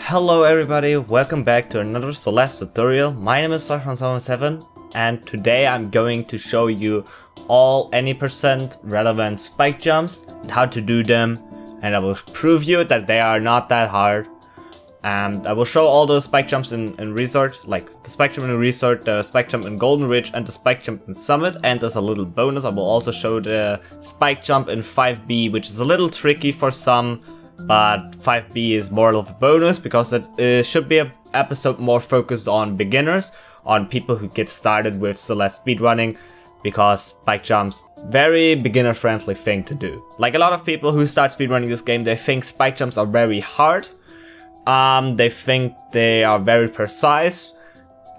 Hello everybody, welcome back to another Celeste tutorial. My name is Spikejumps and today I'm going to show you all any percent relevant spike jumps and how to do them, and I will prove you that they are not that hard. And I will show all the spike jumps in Resort, like the spike jump in Resort, the spike jump in Golden Ridge and the spike jump in Summit. And as a little bonus I will also show the spike jump in 5B, which is a little tricky for some, but 5B is more of a bonus because it should be an episode more focused on beginners, on people who get started with Celeste speedrunning, because spike jumps, very beginner friendly thing to do. Like a lot of people who start speedrunning this game, they think spike jumps are very hard. They think they are very precise.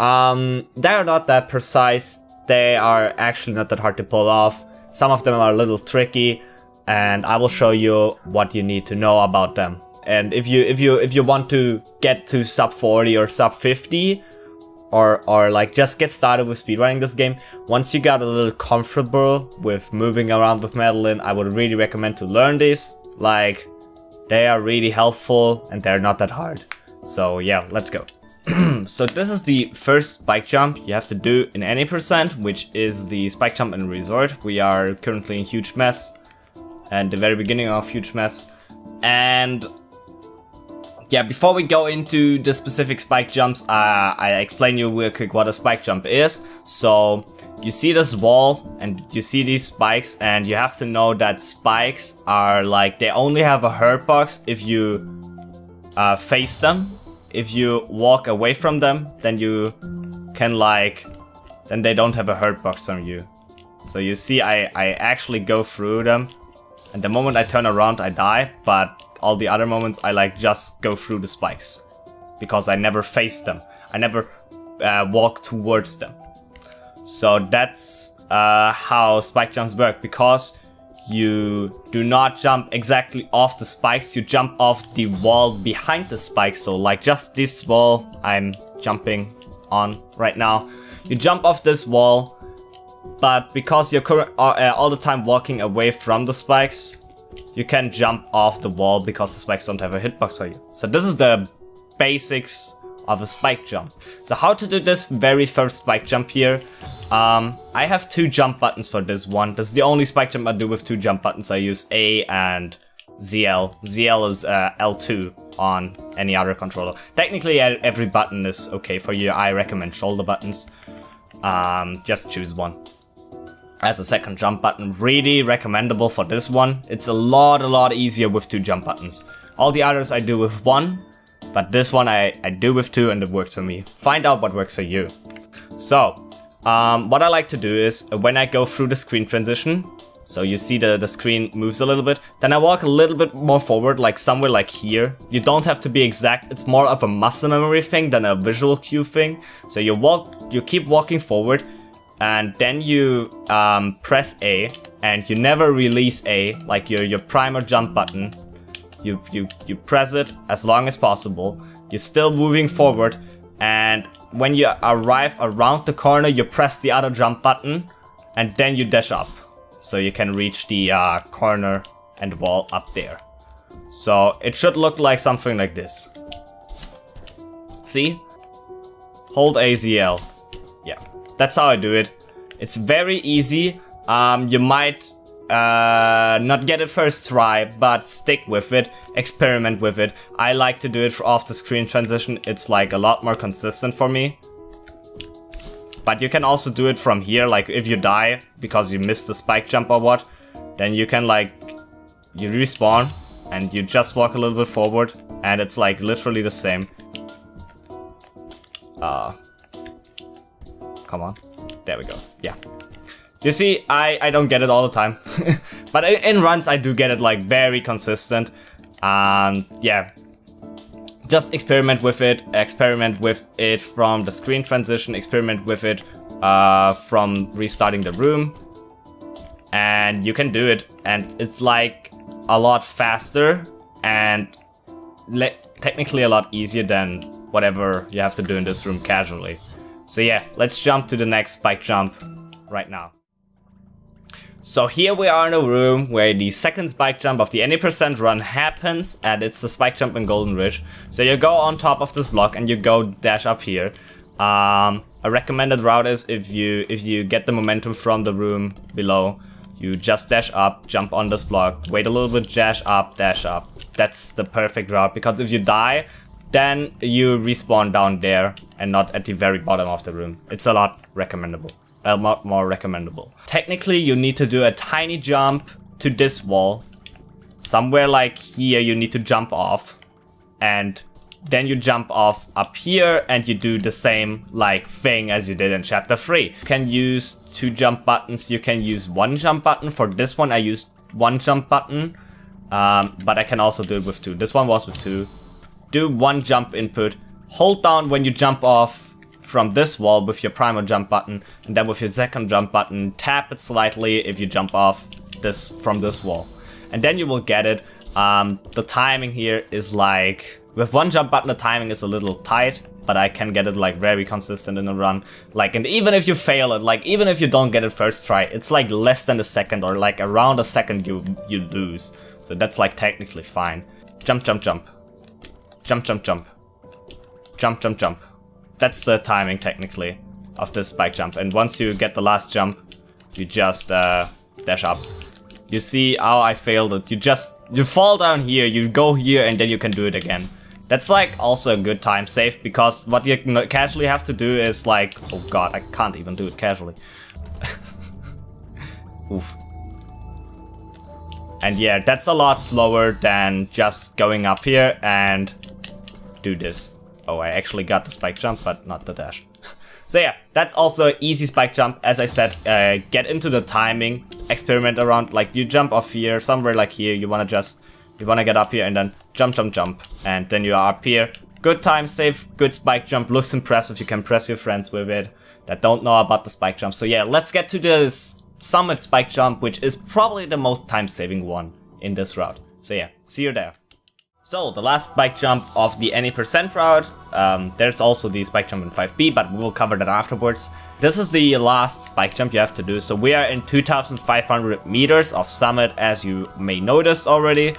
They are not that precise. They are actually not that hard to pull off. Some of them are a little tricky, and I will show you what you need to know about them. And if you want to get to sub 40 or sub 50, or like just get started with speedrunning this game, once you got a little comfortable with moving around with Madeline, I would really recommend to learn these. Like, they are really helpful and they're not that hard. So yeah, let's go. So this is the first spike jump you have to do in any percent, which is the spike jump in Resort. We are currently in Huge Mess, and the very beginning of Huge Mess. And yeah, before we go into the specific spike jumps, I explain you real quick what a spike jump is. So you see this wall and you see these spikes, and you have to know that spikes are like, they only have a hurt box if you face them. If you walk away from them, then you can then they don't have a hurt box on you. So you see I actually go through them, and the moment I turn around I die, but all the other moments I just go through the spikes because I never face them. I never walk towards them. So that's how spike jumps work, because you do not jump exactly off the spikes, you jump off the wall behind the spikes. So like just this wall I'm jumping on right now, you jump off this wall, but because you're all the time walking away from the spikes, you can jump off the wall because the spikes don't have a hitbox for you. So this is the basics of a spike jump. So how to do this very first spike jump here. I have two jump buttons for this one. This is the only spike jump I do with two jump buttons. I use A and ZL. ZL is L2 on any other controller. Technically every button is okay for you. I recommend shoulder buttons. Just choose one. As a second jump button, really recommendable for this one. It's a lot easier with two jump buttons. All the others I do with one, but this one I do with two, and it works for me. Find out what works for you. So, what I like to do is, when I go through the screen transition, so you see the screen moves a little bit, then I walk a little bit more forward, like somewhere like here. You don't have to be exact, it's more of a muscle memory thing than a visual cue thing. So you keep walking forward, and then you press A, and you never release A, like your primer jump button. You press it as long as possible. You're still moving forward, and when you arrive around the corner, you press the other jump button, and then you dash up, so you can reach the corner and wall up there. So it should look like something like this. See? Hold AZL. Yeah, that's how I do it. It's very easy. You might not get it first try, but stick with it, experiment with it. I like to do it off the screen transition. It's like a lot more consistent for me. But you can also do it from here, like if you die because you missed the spike jump or what, then you can you respawn and you just walk a little bit forward, and it's like literally the same. Come on, there we go. Yeah. You see, I don't get it all the time, but in runs I do get it like very consistent. Yeah, just experiment with it from the screen transition, experiment with it from restarting the room, and you can do it, and it's like a lot faster and technically a lot easier than whatever you have to do in this room casually. So yeah, let's jump to the next spike jump right now. So here we are in a room where the second spike jump of the any percent run happens, and it's the spike jump in Golden Ridge. So you go on top of this block and you go dash up here. A recommended route is if you get the momentum from the room below, you just dash up, jump on this block, wait a little bit, dash up, dash up. That's the perfect route, because if you die, then you respawn down there and not at the very bottom of the room. It's a lot recommendable. A lot more recommendable. Technically, you need to do a tiny jump to this wall. Somewhere like here, you need to jump off, and then you jump off up here and you do the same like thing as you did in chapter 3. You can use 2 jump buttons, you can use 1 jump button. For this one I used 1 jump button, but I can also do it with 2. This one was with 2. Do 1 jump input, hold down when you jump off from this wall with your primal jump button, and then with your second jump button tap it slightly if you jump off this from this wall, and then you will get it. The timing here is like, with 1 jump button the timing is a little tight, but I can get it like very consistent in a run. Like, and even if you fail it, like even if you don't get it first try, it's like less than a second, or like around a second you lose. So that's like technically fine. Jump, jump, jump. Jump, jump, jump. Jump, jump, jump. That's the timing technically of this spike jump. And once you get the last jump, you just dash up. You see how I failed it. You fall down here, you go here, and then you can do it again. That's like also a good time save, because what you casually have to do is like, oh god, I can't even do it casually. Oof. And yeah, that's a lot slower than just going up here and do this. Oh, I actually got the spike jump, but not the dash. So yeah, that's also an easy spike jump. As I said, get into the timing, experiment around, like you jump off here, somewhere like here, you wanna get up here and then jump, jump, jump. And then you are up here. Good time save, good spike jump, looks impressive. You can press your friends with it that don't know about the spike jump. So yeah, let's get to this summit spike jump, which is probably the most time saving one in this route. So yeah, see you there. So the last spike jump of the any percent route, there's also the spike jump in 5B, but we will cover that afterwards. This is the last spike jump you have to do. So we are in 2,500 meters of summit, as you may notice already.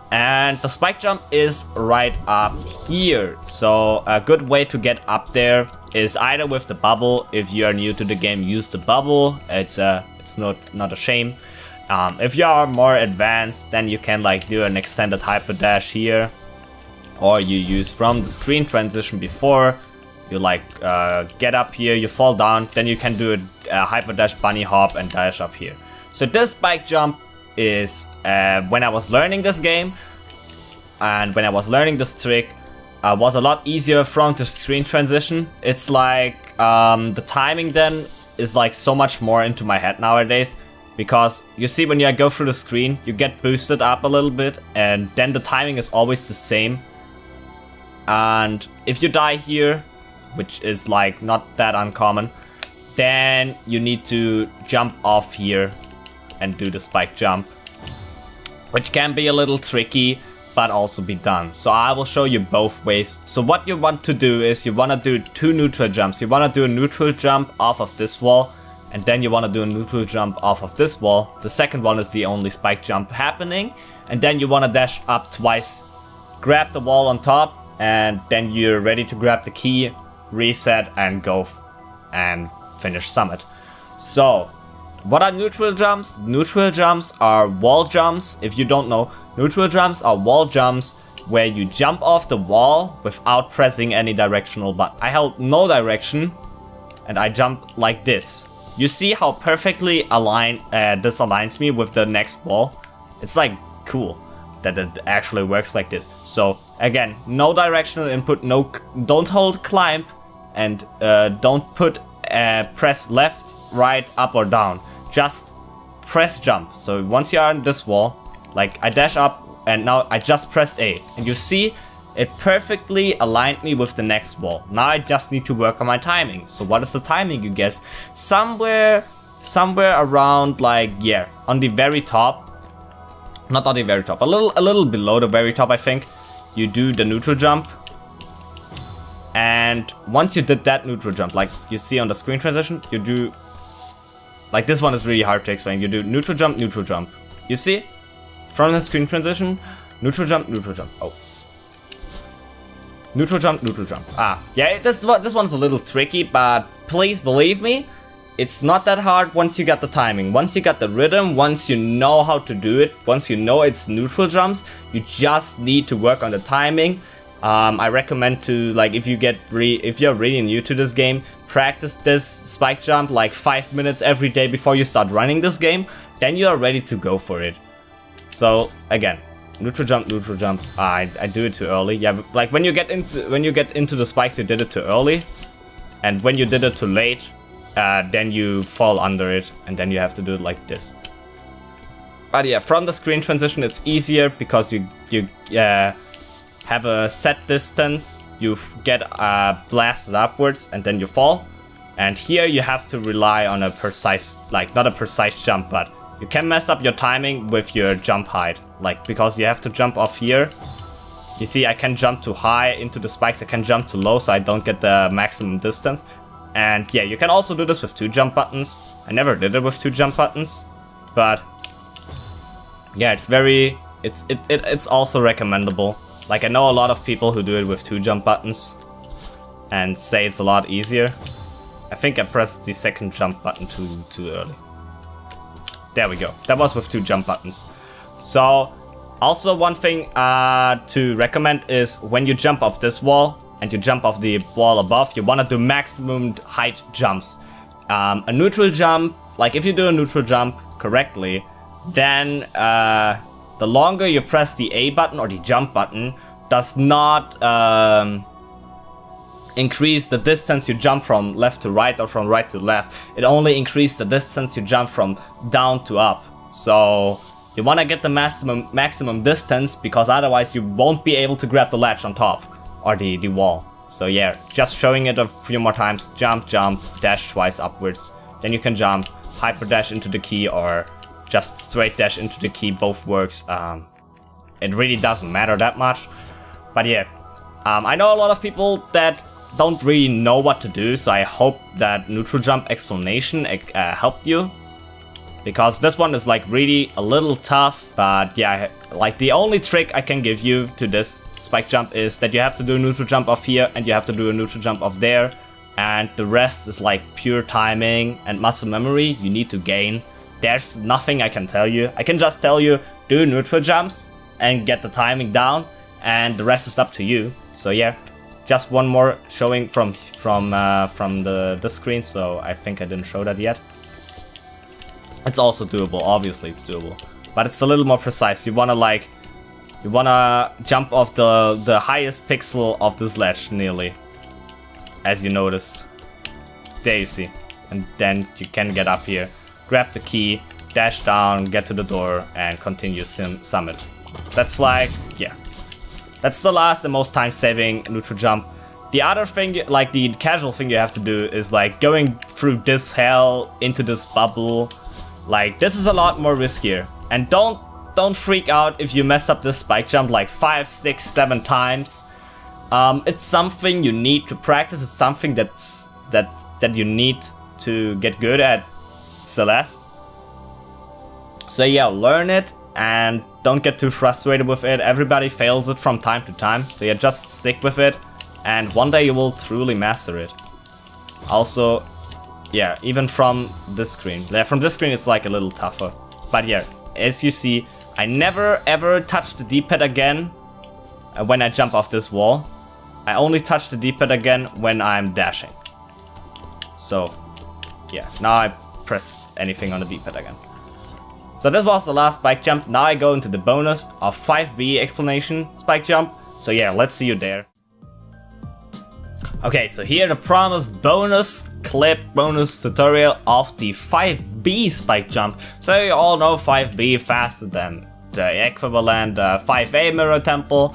And the spike jump is right up here. So a good way to get up there is either with the bubble. If you are new to the game, use the bubble. It's not a shame. If you are more advanced, then you can like do an extended hyper dash here, or you use from the screen transition before. You like get up here, you fall down, then you can do a hyper dash bunny hop and dash up here. So this spike jump is when I was learning this game and when I was learning this trick, was a lot easier from the screen transition. It's like the timing then is like so much more into my head nowadays. Because you see, when you go through the screen, you get boosted up a little bit, and then the timing is always the same. And if you die here, which is like not that uncommon, then you need to jump off here and do the spike jump, which can be a little tricky, but also be done. So I will show you both ways. So what you want to do is you want to do 2 neutral jumps. You want to do a neutral jump off of this wall, and then you want to do a neutral jump off of this wall. The second one is the only spike jump happening. And then you want to dash up twice, grab the wall on top, and then you're ready to grab the key, reset, and go and finish summit. So, what are neutral jumps? Neutral jumps are wall jumps. If you don't know, neutral jumps are wall jumps where you jump off the wall without pressing any directional button. I held no direction, and I jumped like this. You see how perfectly this aligns me with the next wall? It's like cool that it actually works like this. So again, no directional input, don't hold climb, and don't put press left, right, up or down. Just press jump. So once you are on this wall, like I dash up and now I just pressed A, and you see it perfectly aligned me with the next wall. Now I just need to work on my timing. So what is the timing, you guess? Somewhere around like, yeah, on the very top. Not on the very top, a little below the very top, I think. You do the neutral jump. And once you did that neutral jump, like you see on the screen transition, you do Like this one is really hard to explain. You do neutral jump, neutral jump. You see? From the screen transition, neutral jump, neutral jump. Oh. Neutral jump, neutral jump. Ah, yeah, this one's a little tricky, but please believe me, it's not that hard once you get the timing. Once you get the rhythm, once you know how to do it, once you know it's neutral jumps, you just need to work on the timing. I recommend to, like, if you're really new to this game, practice this spike jump like 5 minutes every day before you start running this game. Then you are ready to go for it. So again, neutral jump, neutral jump. I do it too early. Yeah, like when you get into the spikes, you did it too early, and when you did it too late, then you fall under it, and then you have to do it like this. But yeah, from the screen transition, it's easier because you have a set distance. You get blasted upwards, and then you fall. And here you have to rely on a precise, like not a precise jump, but you can mess up your timing with your jump height. Like, because you have to jump off here. You see, I can jump too high into the spikes, I can jump too low so I don't get the maximum distance. And yeah, you can also do this with 2 jump buttons. I never did it with 2 jump buttons, but yeah, it's also recommendable. Like, I know a lot of people who do it with 2 jump buttons and say it's a lot easier. I think I pressed the second jump button too early. There we go. That was with 2 jump buttons. So, also one thing to recommend is when you jump off this wall and you jump off the wall above, you want to do maximum height jumps. A neutral jump, like if you do a neutral jump correctly, then the longer you press the A button or the jump button does not increase the distance you jump from left to right or from right to left. It only increases the distance you jump from down to up. So you want to get the maximum distance, because otherwise you won't be able to grab the ledge on top or the wall. So yeah, just showing it a few more times. Jump, jump, dash twice upwards. Then you can jump, hyper dash into the key, or just straight dash into the key. Both works. It really doesn't matter that much. But yeah, I know a lot of people that don't really know what to do, so I hope that neutral jump explanation helped you. Because this one is like really a little tough, but yeah, like the only trick I can give you to this spike jump is that you have to do a neutral jump off here and you have to do a neutral jump off there, and the rest is like pure timing and muscle memory you need to gain. There's nothing I can tell you. I can just tell you, do neutral jumps and get the timing down, and the rest is up to you. So yeah, just one more showing from the screen, so I think I didn't show that yet. It's also doable, obviously it's doable, but it's a little more precise. You wanna jump off the highest pixel of this ledge nearly, as you noticed. There you see, and then you can get up here, grab the key, dash down, get to the door, and continue summit. That's like, yeah, that's the last and most time-saving neutral jump. The other thing, like the casual thing you have to do is like going through this hell into this bubble. Like, this is a lot more riskier. And don't freak out if you mess up this spike jump like 5, 6, 7 times. It's something you need to practice. It's something that you need to get good at, Celeste. So yeah, learn it and don't get too frustrated with it. Everybody fails it from time to time. So yeah, just stick with it, and one day you will truly master it. Also, yeah, even from this screen. Yeah, from this screen it's like a little tougher. But yeah, as you see, I never ever touch the D-pad again when I jump off this wall. I only touch the D-pad again when I'm dashing. So yeah, now I press anything on the D-pad again. So this was the last spike jump. Now I go into the bonus of 5B explanation spike jump. So yeah, let's see you there. Okay, so here the promised bonus clip, bonus tutorial of the 5B spike jump. So you all know 5B faster than the equivalent 5A mirror temple.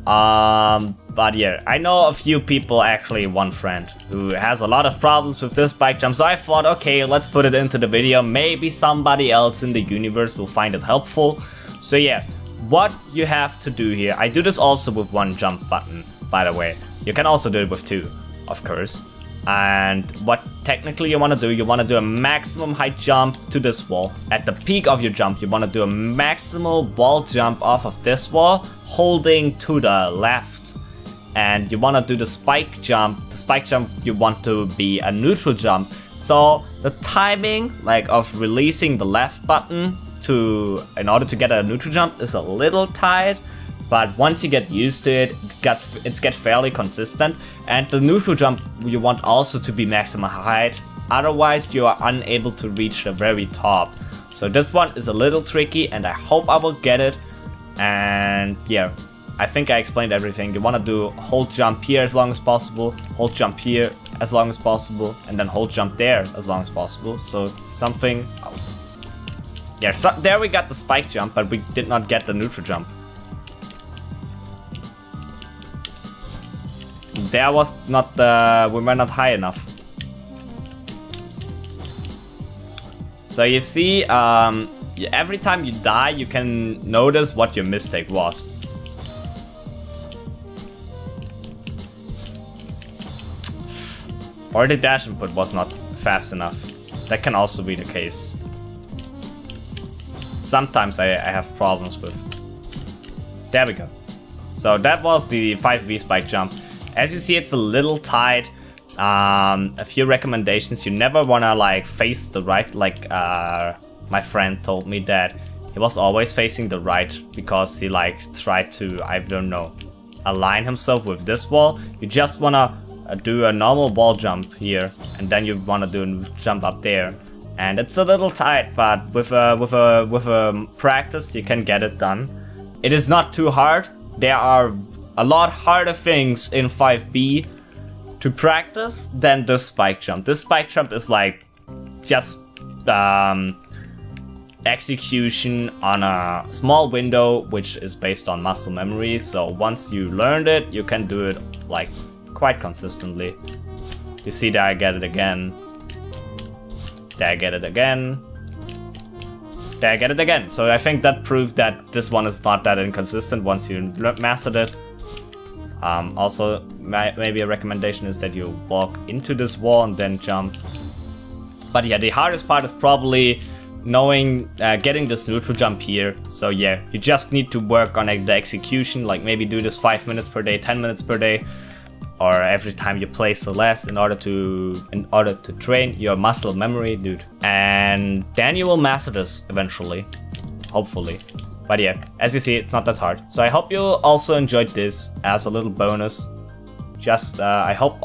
But yeah, I know a few people, actually one friend, who has a lot of problems with this spike jump. So I thought, okay, let's put it into the video. Maybe somebody else in the universe will find it helpful. So yeah, what you have to do here, I do this also with 1 jump button, by the way. You can also do it with 2, of course. And what technically you want to do a maximum height jump to this wall. At the peak of your jump, you want to do a maximal wall jump off of this wall, holding to the left. And you want to do the spike jump. The spike jump you want to be a neutral jump. So the timing of releasing the left button in order to get a neutral jump is a little tight. But once you get used to it, it's get fairly consistent. And the neutral jump you want also to be maximum height. Otherwise you are unable to reach the very top. So this one is a little tricky and I hope I will get it. And yeah, I think I explained everything. You want to do hold jump here as long as possible, hold jump here as long as possible, and then hold jump there as long as possible. So something... Yeah, so there we got the spike jump, but we did not get the neutral jump. There was not we were not high enough. So you see, every time you die, you can notice what your mistake was. Or the dash input was not fast enough. That can also be the case. Sometimes I have problems with. There we go. So that was the 5V spike jump. As you see, it's a little tight. A few recommendations: you never wanna face the right. My friend told me that he was always facing the right because he tried to, I don't know, align himself with this wall. You just wanna do a normal wall jump here, and then you wanna do a jump up there. And it's a little tight, but with a practice you can get it done. It is not too hard. There are a lot harder things in 5B to practice than this spike jump. This spike jump is just execution on a small window, which is based on muscle memory. So once you learned it, you can do it quite consistently. You see that I get it again. There I get it again. There I get it again. So I think that proved that this one is not that inconsistent once you mastered it. Also, maybe a recommendation is that you walk into this wall and then jump. But yeah, the hardest part is probably knowing, getting this neutral jump here. So yeah, you just need to work on the execution, maybe do this 5 minutes per day, 10 minutes per day, or every time you play Celeste in order to train your muscle memory, dude. And then you will master this eventually, hopefully. But yeah, as you see, it's not that hard. So I hope you also enjoyed this as a little bonus. Just, I hope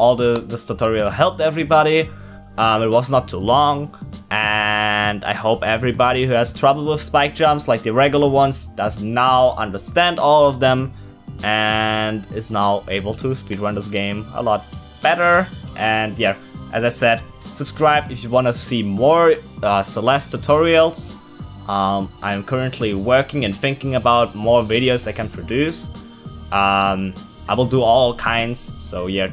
this tutorial helped everybody. It was not too long. And I hope everybody who has trouble with spike jumps, like the regular ones, does now understand all of them and is now able to speedrun this game a lot better. And yeah, as I said, subscribe if you want to see more Celeste tutorials. I'm currently working and thinking about more videos I can produce. I will do all kinds, so yeah,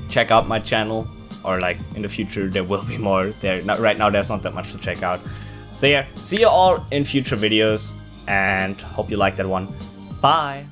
check out my channel, or in the future there will be more. Right now there's not that much to check out. So yeah, see you all in future videos and hope you like that one. Bye!